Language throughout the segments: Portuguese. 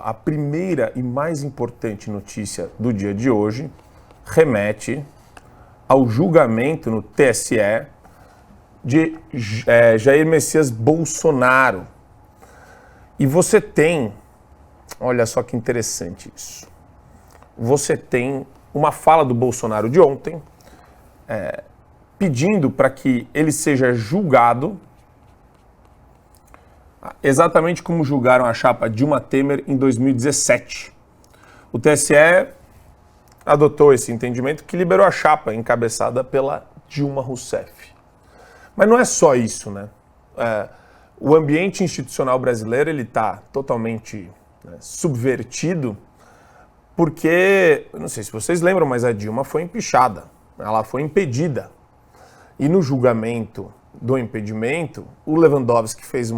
a primeira e mais importante notícia do dia de hoje remete ao julgamento no TSE de Jair Messias Bolsonaro. E você tem, olha só que interessante isso, você tem uma fala do Bolsonaro de ontem pedindo para que ele seja julgado exatamente como julgaram a chapa Dilma Temer em 2017. O TSE adotou esse entendimento que liberou a chapa encabeçada pela Dilma Rousseff. Mas não é só isso, né? O ambiente institucional brasileiro ele está totalmente subvertido porque, não sei se vocês lembram, mas a Dilma foi empichada, ela foi impedida. E no julgamento do impedimento, o Lewandowski fez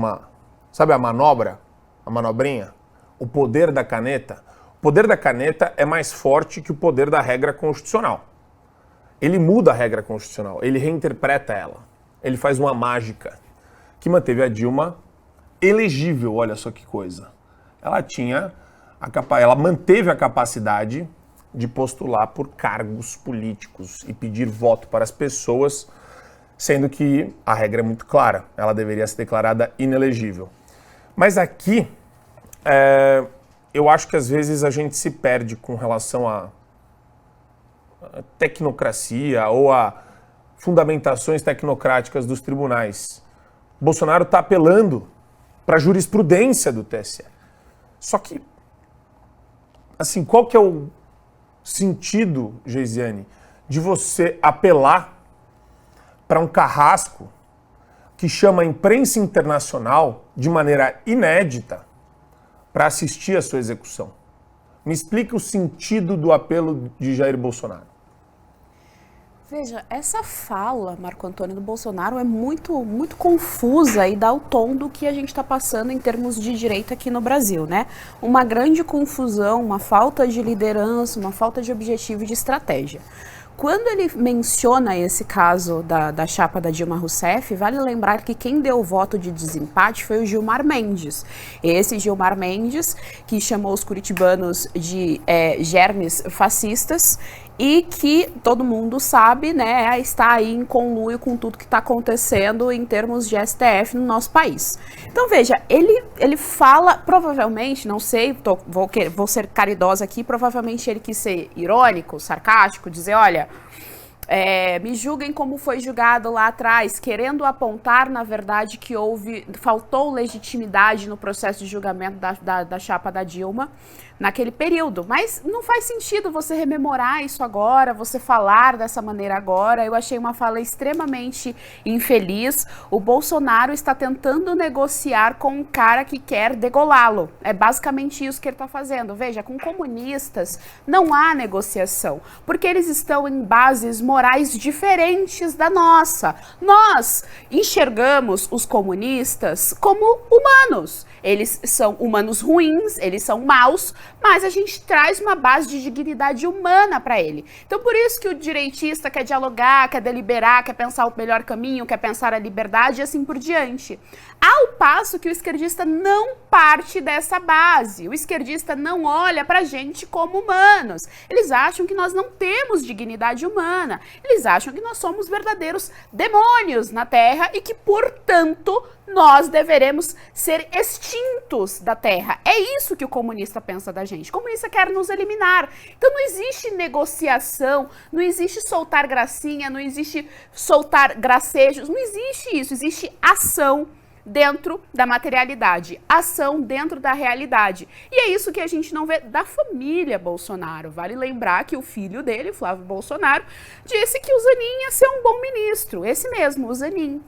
sabe a manobra? A manobrinha? O poder da caneta? O poder da caneta é mais forte que o poder da regra constitucional. Ele muda a regra constitucional, ele reinterpreta ela. Ele faz uma mágica que manteve a Dilma elegível, olha só que coisa. Ela manteve a capacidade de postular por cargos políticos e pedir voto para as pessoas, sendo que a regra é muito clara, ela deveria ser declarada inelegível. Mas aqui, eu acho que às vezes a gente se perde com relação à tecnocracia ou a fundamentações tecnocráticas dos tribunais. Bolsonaro está apelando para a jurisprudência do TSE. Só que, assim, qual que é o sentido, Geisiane, de você apelar para um carrasco que chama a imprensa internacional de maneira inédita para assistir a sua execução? Me explica o sentido do apelo de Jair Bolsonaro. Veja, essa fala, Marco Antônio, do Bolsonaro é muito confusa e dá o tom do que a gente está passando em termos de direita aqui no Brasil, né? Uma grande confusão, uma falta de liderança, uma falta de objetivo e de estratégia. Quando ele menciona esse caso da chapa da Dilma Rousseff, vale lembrar que quem deu o voto de desempate foi o Gilmar Mendes. Esse Gilmar Mendes que chamou os curitibanos de germes fascistas e que todo mundo sabe, né, está aí em conluio com tudo que está acontecendo em termos de STF no nosso país. Então veja, ele fala, provavelmente, não sei, vou ser caridosa aqui, provavelmente ele quis ser irônico, sarcástico, dizer, olha, me julguem como foi julgado lá atrás, querendo apontar, na verdade, que faltou legitimidade no processo de julgamento da chapa da Dilma naquele período. Mas não faz sentido você rememorar isso agora, você falar dessa maneira agora. Eu achei uma fala extremamente infeliz. O Bolsonaro está tentando negociar com um cara que quer degolá-lo. É basicamente isso que ele está fazendo. Veja, com comunistas não há negociação, porque eles estão em bases morais diferentes da nossa. Nós enxergamos os comunistas como humanos. Eles são humanos ruins, eles são maus, mas a gente traz uma base de dignidade humana para ele. Então, por isso que o direitista quer dialogar, quer deliberar, quer pensar o melhor caminho, quer pensar a liberdade e assim por diante. Ao passo que o esquerdista não parte dessa base. O esquerdista não olha pra gente como humanos. Eles acham que nós não temos dignidade humana. Eles acham que nós somos verdadeiros demônios na Terra e que, portanto, nós deveremos ser extintos da Terra. É isso que o comunista pensa da gente. O comunista quer nos eliminar. Então não existe negociação, não existe soltar gracinha, não existe soltar gracejos, não existe isso. Existe ação dentro da materialidade, ação dentro da realidade. E é isso que a gente não vê da família Bolsonaro. Vale lembrar que o filho dele, Flávio Bolsonaro, disse que o Zanin ia ser um bom ministro. Esse mesmo, o Zanin.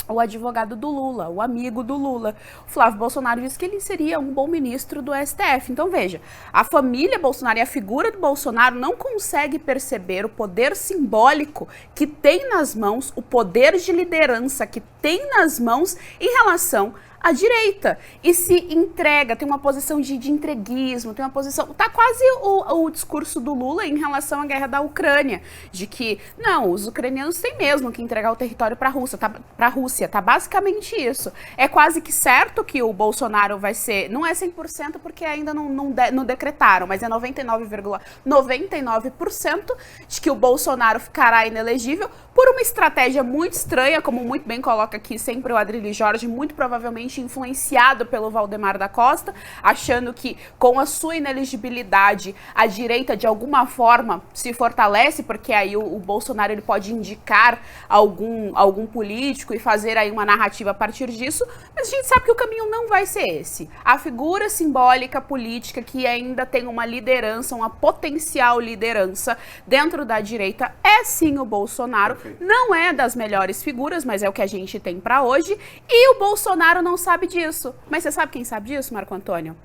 O advogado do Lula, o amigo do Lula. O Flávio Bolsonaro disse que ele seria um bom ministro do STF. Então veja, a família Bolsonaro e a figura do Bolsonaro não consegue perceber o poder simbólico que tem nas mãos, o poder de liderança que tem nas mãos em relação a direita e se entrega, tem uma posição de entreguismo, tem uma posição... Tá quase o discurso do Lula em relação à guerra da Ucrânia, de que, não, os ucranianos têm mesmo que entregar o território para a Rússia, tá basicamente isso. É quase que certo que o Bolsonaro vai ser, não é 100% porque ainda não decretaram, mas é 99,99% de que o Bolsonaro ficará inelegível por uma estratégia muito estranha, como muito bem coloca aqui sempre o Adrilho Jorge, muito provavelmente influenciado pelo Valdemar da Costa, achando que com a sua inelegibilidade a direita de alguma forma se fortalece, porque aí o Bolsonaro ele pode indicar algum político e fazer aí uma narrativa a partir disso, mas a gente sabe que o caminho não vai ser esse. A figura simbólica política que ainda tem uma liderança, uma potencial liderança dentro da direita é sim o Bolsonaro. Não é das melhores figuras, mas é o que a gente tem para hoje. E o Bolsonaro não sabe disso. Mas você sabe quem sabe disso, Marco Antônio?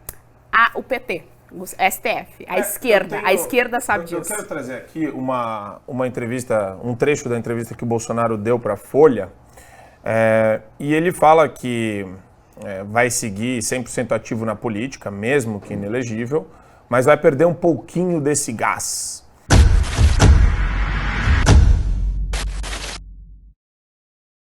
O PT, o STF, a esquerda. A esquerda sabe disso. Eu quero trazer aqui uma entrevista, um trecho da entrevista que o Bolsonaro deu para a Folha. E ele fala que vai seguir 100% ativo na política, mesmo que inelegível, mas vai perder um pouquinho desse gás.